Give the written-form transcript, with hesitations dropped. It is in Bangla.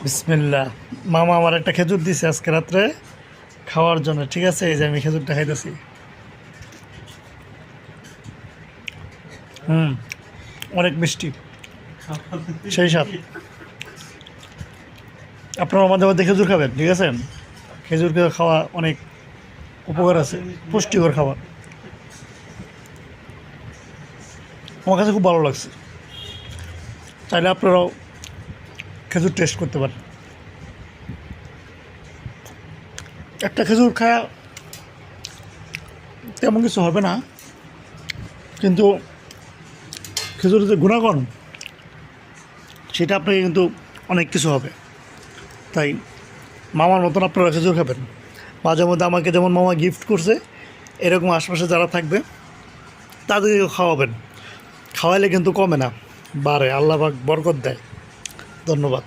বিসমিল্লাহ। মামা আমার একটা খেজুর দিছে আজকে রাত্রে খাওয়ার জন্য, ঠিক আছে? এই যে আমি খেজুরটা খাইতেছি। অনেক মিষ্টি, সেই স্বাদ। আপনারা মাঝে মধ্যে খেজুর খাবেন, ঠিক আছে? খেজুর খাওয়া অনেক উপকার আছে, পুষ্টিকর খাবার। আমার কাছে খুব ভালো লাগছে, চাইলে আপনারাও খেজুর টেস্ট করতে পারেন। একটা খেজুর খায়া তেমন কিছু হবে না, কিন্তু খেজুরের যে গুণাগুণ সেটা আপনাকে কিন্তু অনেক কিছু হবে। তাই মামার মতন আপনারা খেজুর খাবেন। মাঝে মধ্যে আমাকে যেমন মামা গিফট করছে, এরকম আশপাশে যারা থাকবে তাদেরকে খাওয়াবেন। খাওয়াইলে কিন্তু কমে না, বাড়ে। আল্লাহ পাক বরকত দেয়। ধন্যবাদ।